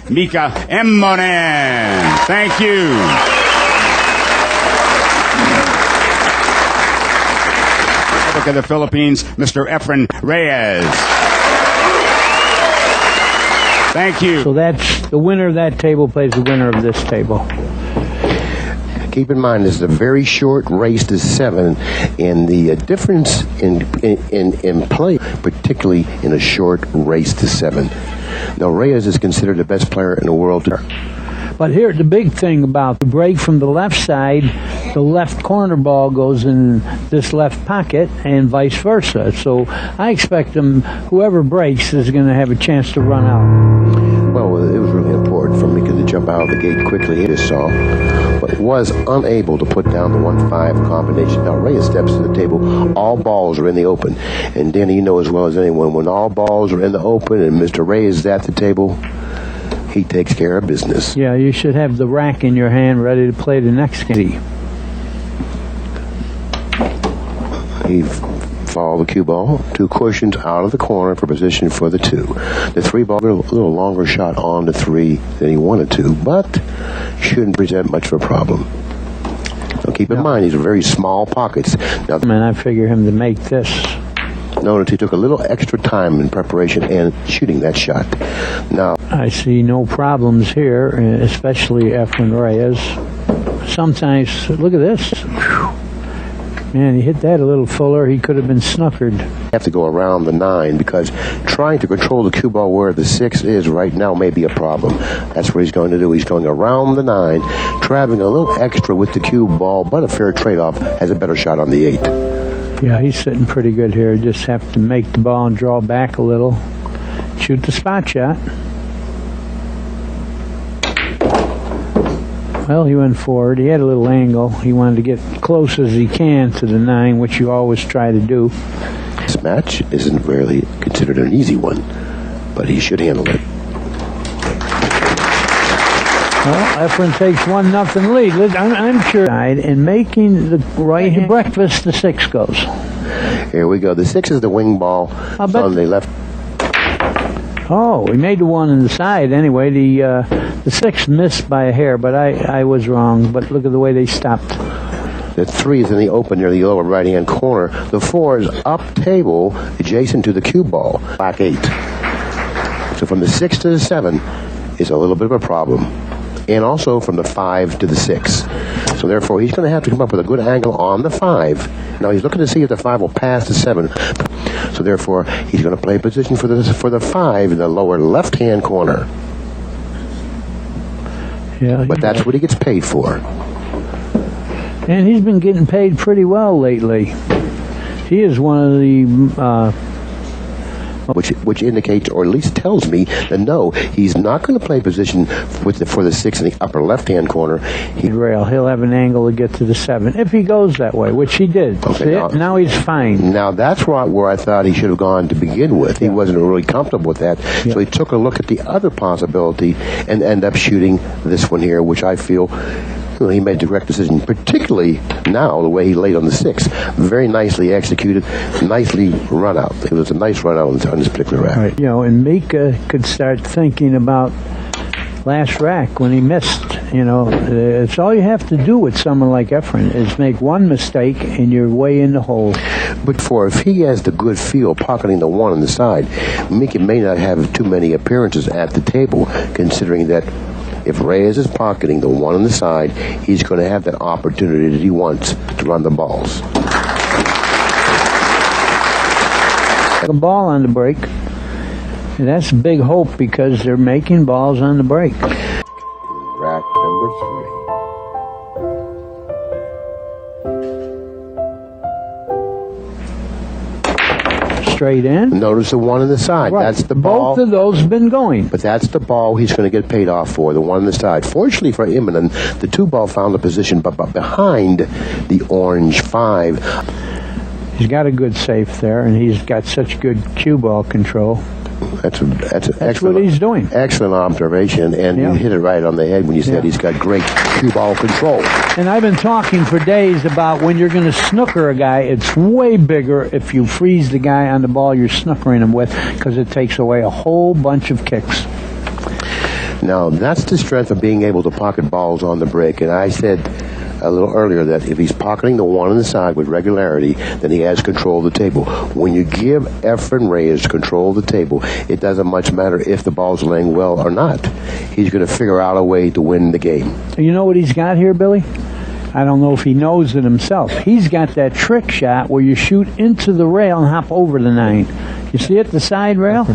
Mika Emmonen. Thank you. Republic of the Philippines, Mr. Efren Reyes. Thank you. So that's the winner of that table plays the winner of this table. Keep in mind, this is a very short race to 7, and the difference in play, particularly in a short race to 7. Now, Reyes is considered the best player in the world. But here, the big thing about the break from the left side, the left corner ball goes in this left pocket and vice versa. So I expect whoever breaks is going to have a chance to run out. Well, it was really important for Mika to jump out of the gate quickly, he saw, but was unable to put down the 1-5 combination. Now, Reyes steps to the table. All balls are in the open. And Danny, you know as well as anyone, when all balls are in the open and Mr. Reyes is at the table, he takes care of business. Yeah, you should have the rack in your hand ready to play the next game. He followed the cue ball, 2 cushions out of the corner for position for the 2. The 3 ball, a little longer shot on the 3 than he wanted to, but shouldn't present much of a problem. Now keep in mind, these are very small pockets. Now, man, I figure him to make this. Notice he took a little extra time in preparation and shooting that shot. Now, I see no problems here, especially Efren Reyes. Sometimes, look at this. Whew. Man, he hit that a little fuller. He could have been snookered. Have to go around the 9 because trying to control the cue ball where the 6 is right now may be a problem. That's what he's going to do. He's going around the 9, traveling a little extra with the cue ball, but a fair trade-off, has a better shot on the 8. Yeah, he's sitting pretty good here. Just have to make the ball and draw back a little. Shoot the spot shot. Well, he went forward. He had a little angle. He wanted to get close as he can to the 9, which you always try to do. This match isn't really considered an easy one, but he should handle it. Well, Efren takes 1-0 lead. I'm sure. In making the right-hand breakfast, the 6 goes. Here we go. The 6 is the wing ball on the left. Oh, he made the 1 in the side anyway. The 6 missed by a hair, but I was wrong. But look at the way they stopped. The 3 is in the open near the lower right-hand corner. The 4 is up table, adjacent to the cue ball. Black 8. So from the 6 to the 7 is a little bit of a problem. And also from the 5 to the 6. So therefore, he's going to have to come up with a good angle on the 5. Now he's looking to see if the 5 will pass the 7. So therefore, he's going to play position for the 5 in the lower left-hand corner. Yeah, but that's what he gets paid for. And he's been getting paid pretty well lately. He is one of the... Which indicates, or at least tells me, that no, he's not going to play position for the 6 in the upper left-hand corner. He'll have an angle to get to the 7, if he goes that way, which he did. Okay, now he's fine. Now that's where I thought he should have gone to begin with. He wasn't really comfortable with that. So he took a look at the other possibility and ended up shooting this one here, which I feel... he made the correct decision, particularly now the way he laid on the 6. Very nicely executed, nicely run out. It was a nice run out on this particular rack. Right. And Mika could start thinking about last rack when he missed. It's all you have to do with someone like Efren is make one mistake and you're way in the hole. But if he has the good feel pocketing the 1 on the side, Mika may not have too many appearances at the table, considering that if Reyes is pocketing the 1 on the side, he's going to have that opportunity that he wants to run the balls. A ball on the break. And that's a big hope because they're making balls on the break. Rack number 3. Straight in. Notice the 1 on the side. Right. That's the ball. Both of those have been going. But that's the ball he's going to get paid off for, the 1 on the side. Fortunately for Immonen, the 2 ball found a position but behind the orange 5. He's got a good safe there, and he's got such good cue ball control. That's what he's doing. Excellent observation, and you hit it right on the head when you said he's got great cue ball control. And I've been talking for days about when you're going to snooker a guy, it's way bigger if you freeze the guy on the ball you're snookering him with, because it takes away a whole bunch of kicks. Now, that's the strength of being able to pocket balls on the break. And I said a little earlier that if he's pocketing the one on the side with regularity, then he has control of the table. When you give Efren Reyes control of the table, it doesn't much matter if the ball's laying well or not. He's going to figure out a way to win the game. You know what he's got here, Billy? I don't know if he knows it himself. He's got that trick shot where you shoot into the rail and hop over the 9. You see it, the side rail? I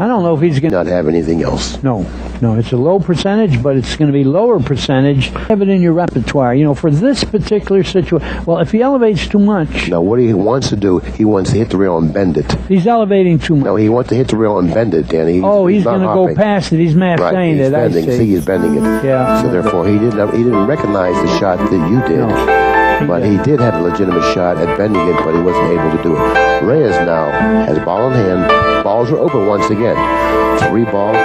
don't know if he's going to not have anything else. No, it's a low percentage, but it's going to be lower percentage. Have it in your repertoire, for this particular situation. Well, if he elevates too much. Now, what he wants to do, he wants to hit the rail and bend it. He's elevating too much. No, he wants to hit the rail and bend it, Danny. He's going to go past it. He's saying it. Bending. I see. He's bending it. Yeah. So therefore, he didn't recognize the shot that you did. No. But he did have a legitimate shot at bending it, but he wasn't able to do it. Reyes now has ball in hand. Balls are open once again. 3 balls.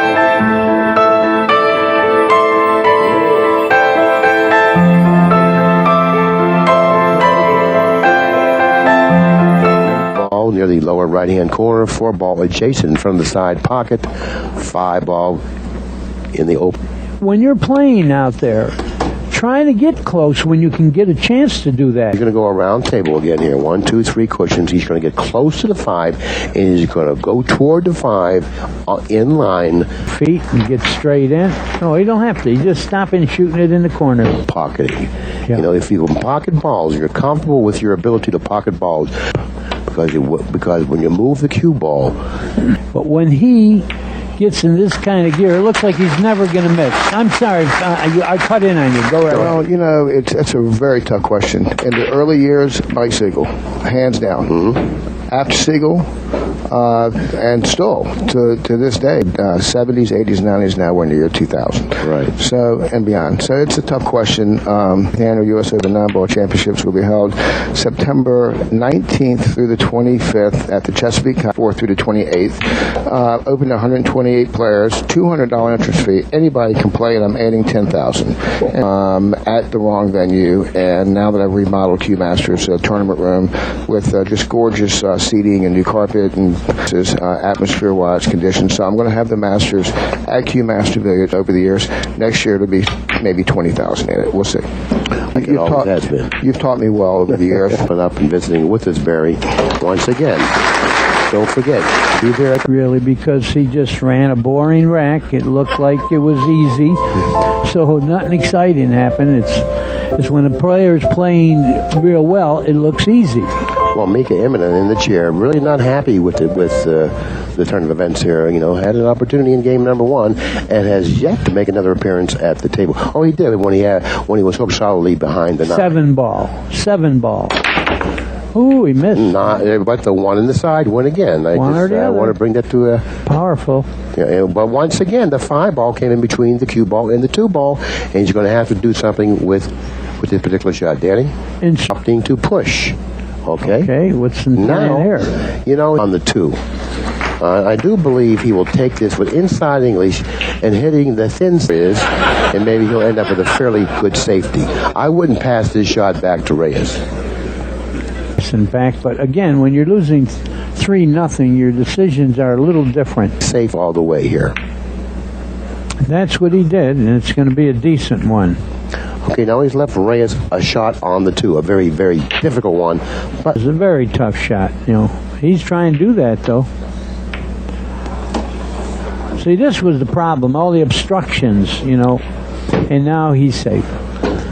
Ball near the lower right-hand corner. 4 ball adjacent from the side pocket. 5 ball in the open. When you're playing out there, trying to get close when you can get a chance to do that. He's going to go around table again here. 1, 2, 3 cushions. He's going to get close to the 5, and he's going to go toward the 5 in line. Feet and get straight in. No, you don't have to. You just stop and shooting it in the corner. Pocketing. Yeah. If you can pocket balls, you're comfortable with your ability to pocket balls because when you move the cue ball. But when he gets in this kind of gear, it looks like he's never going to miss. I'm sorry, I cut in on you. Go ahead. Well, it's a very tough question. In the early years, Mike Siegel, hands down. Mm-hmm. After Siegel, and still to this day, 70s, 80s, 90s. Now we're in the year 2000. Right. So and beyond. So it's a tough question. The annual U.S. Open 9-ball championships will be held September 19th through the 25th at the Chesapeake, 4th through the 28th. Open to 128 players, $200 entrance fee. Anybody can play, and I'm adding 10,000 at the wrong venue. And now that I've remodeled Q Masters tournament room with just gorgeous seating and new carpet and atmosphere-wise conditions. So I'm going to have the Masters at Q Master Village over the years. Next year it'll be maybe 20,000 in it. We'll see. You've taught me well over the years. Coming up and visiting with us, Barry, once again. Don't forget, be there. Really, because he just ran a boring rack. It looked like it was easy. So nothing exciting happened. It's when a player's playing real well, it looks easy. Well, Mika Immonen in the chair, really not happy with the turn of events here. Had an opportunity in game number 1 and has yet to make another appearance at the table. Oh, he did when he was so solidly behind the 9. 7 ball. Ooh, he missed. But the 1 in the side went again. I want to bring that to powerful. But once again, the 5 ball came in between the cue ball and the 2 ball, and he's going to have to do something with this particular shot, Danny. Opting to push. Okay, what's the plan here? On the 2. I do believe he will take this with inside English and hitting the thin is, and maybe he'll end up with a fairly good safety. I wouldn't pass this shot back to Reyes. In fact, but again, when you're losing 3-0, your decisions are a little different. Safe all the way here. That's what he did, and it's going to be a decent one. Okay, now he's left Reyes a shot on the 2, a very, very difficult one. But it's a very tough shot. He's trying to do that, though. See, this was the problem, all the obstructions, and now he's safe.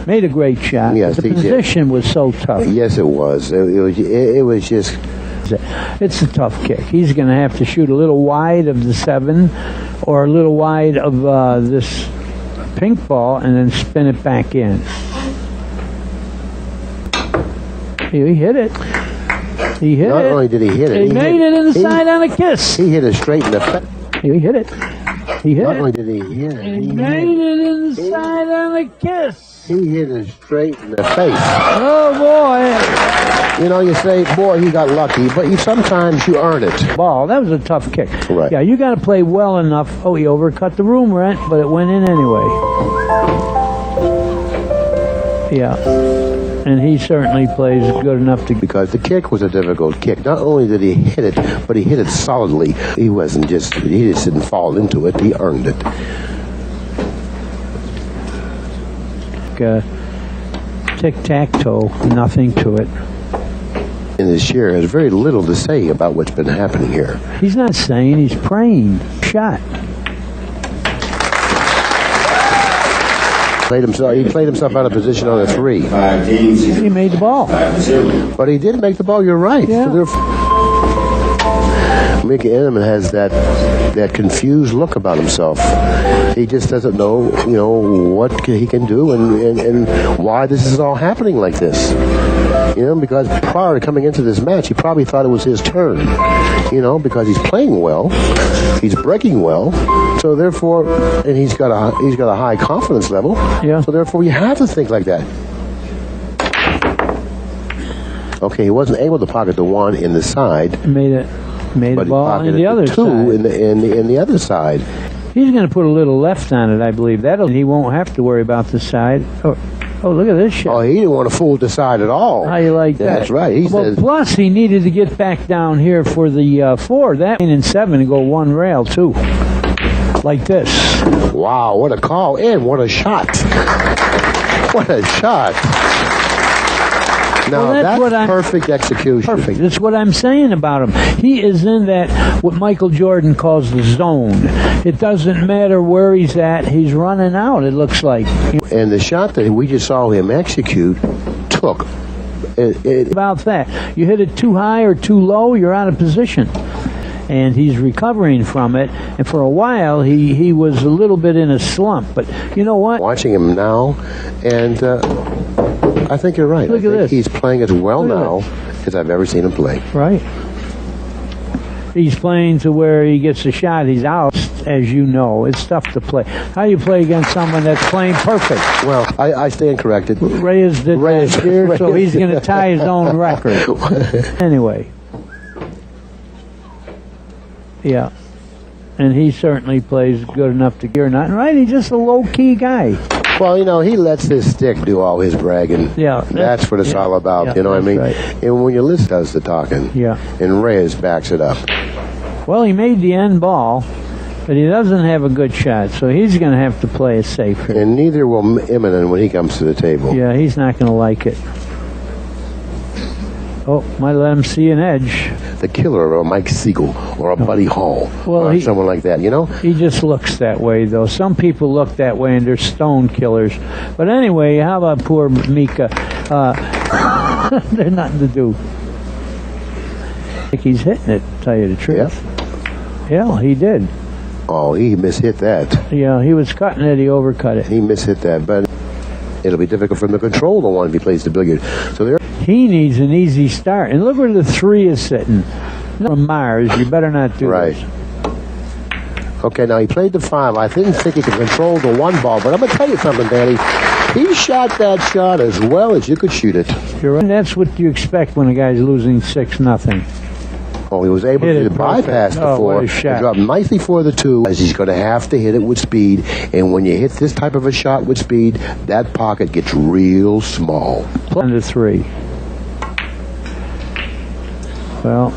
Made a great shot. Yes, the position was so tough. Yes, it was. It was just... It's a tough kick. He's going to have to shoot a little wide of the 7 or a little wide of this pink ball and then spin it back in. He hit it. Not only did he hit it, he made it inside on a kiss. He hit it straight in the face. He hit it. Not only did he hit it, he made it inside on a kiss. He hit it straight in the face. Oh, boy. You say, boy, he got lucky, but sometimes you earn it. Ball, that was a tough kick. Right. Yeah, you got to play well enough. Oh, he overcut the room rent, but it went in anyway. Yeah. And he certainly plays good enough to... Because the kick was a difficult kick. Not only did he hit it, but he hit it solidly. He just didn't fall into it. He earned it. tic-tac-toe, nothing to it. In this year has very little to say about what's been happening here. He's not saying, he's praying. Shot. He played himself out of position on a 3. He made the ball. But he did make the ball, you're right. Yeah. Mickey Inman has that confused look about himself. He just doesn't know, what he can do and why this is all happening like this. Because prior to coming into this match, he probably thought it was his turn. Because he's playing well, he's breaking well, so therefore, and he's got a high confidence level. Yeah. So therefore, you have to think like that. Okay, he wasn't able to pocket the 1 in the side. Made But the ball in the other 2 side. in the other side. He's going to put a little left on it, I believe. He won't have to worry about the side. Oh, look at this shot. Oh, he didn't want to fool the side at all. How you like that? That's right. He says, plus he needed to get back down here for the 4. That in 7 to go 1 rail too, like this. wow, what a call and what a shot! What a shot! Now that's perfect execution. Perfect. That's what I'm saying about him. He is in that, what Michael Jordan calls the zone. It doesn't matter where he's at. He's running out, it looks like. And the shot that we just saw him execute took. About that. You hit it too high or too low, you're out of position. And he's recovering from it. And for a while, he was a little bit in a slump. But you know what? Watching him now, and I think you're right. Look at this. He's playing as well now as I've ever seen him play. Right. He's playing to where he gets a shot, he's out. As you know, it's tough to play. How do you play against someone that's playing perfect? Well, I stand corrected. Reyes did that here, so he's going to tie his own record. Anyway. Yeah. And he certainly plays good enough to gear nothing, right? He's just a low-key guy. Well, he lets his stick do all his bragging. Yeah. That's what it's all about, yeah, you know what I mean? Right. And when your list does the talking, yeah. And Reyes backs it up. Well, he made the end ball, but he doesn't have a good shot, so he's going to have to play it safe here. And neither will Eminem when he comes to the table. Yeah, he's not going to like it. Oh, might let him see an edge. The killer or a Mike Siegel or a Buddy Hall or someone like that, He just looks that way, though. Some people look that way and they're stone killers. But anyway, how about poor Mika? There's nothing to do. I think he's hitting it, to tell you the truth. Yeah, he did. Oh, he mishit that. Yeah, he was cutting it, he overcut it. He mishit that, but it'll be difficult for him to control the 1 if he plays the billiard. So there. He needs an easy start. And look where the 3 is sitting. From Mars, you better not do right. this. Okay, now he played the 5. I didn't think he could control the 1 ball, but I'm going to tell you something, Danny. He shot that shot as well as you could shoot it. You're right. That's what you expect when a guy's losing 6-0. Oh, he was able to bypass the 4 and drop nicely for the 2, as he's going to have to hit it with speed. And when you hit this type of a shot with speed, that pocket gets real small. Under 3. Well,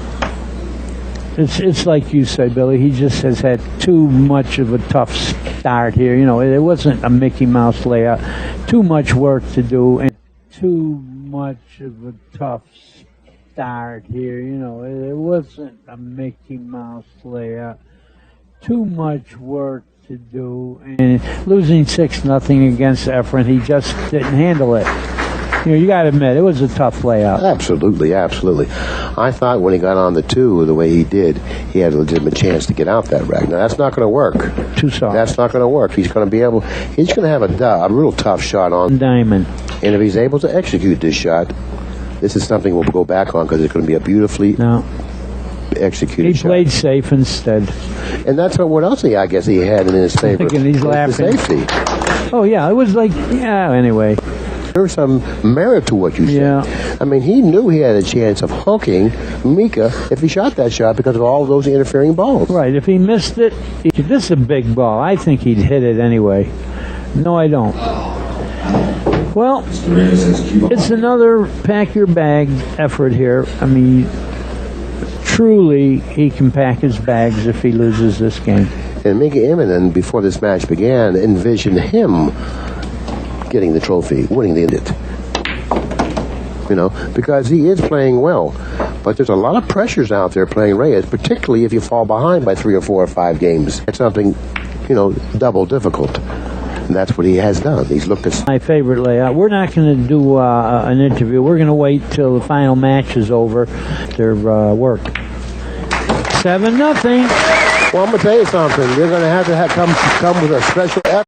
it's like you say, Billy. He just has had too much of a tough start here. It wasn't a Mickey Mouse layout. Too much work to do, and too much of a tough start here. It wasn't a Mickey Mouse layout. Too much work to do, and losing 6-0 against Efren, he just didn't handle it. You got to admit, it was a tough layout. Absolutely, absolutely. I thought when he got on the 2 the way he did, he had a legitimate chance to get out that rack. Now, that's not going to work. Too soft. That's not going to work. He's going to have a real tough shot on diamond. And if he's able to execute this shot, this is something we'll go back on because it's going to be a beautifully executed shot. He played safe instead. And that's what else I guess he had in his favor. He's laughing. The safety. Oh, yeah. It was anyway. There's some merit to what you said. Yeah. I mean, he knew he had a chance of hooking Mika if he shot that shot because of all those interfering balls. Right. If he missed it, this is a big ball. I think he'd hit it anyway. No, I don't. Well, it's another pack your bag effort here. I mean, truly, he can pack his bags if he loses this game. And Mika Immonen, before this match began, envisioned him getting the trophy, winning the it. You know, because he is playing well. But there's a lot of pressures out there playing Reyes, particularly if you fall behind by 3 or 4 or 5 games. It's something, you know, double difficult. And that's what he has done. He's looked at my favorite layout. We're not going to do an interview. We're going to wait till the final match is over. Their work. 7-0. Well, I'm going to tell you something. You're going to have come with a special effort.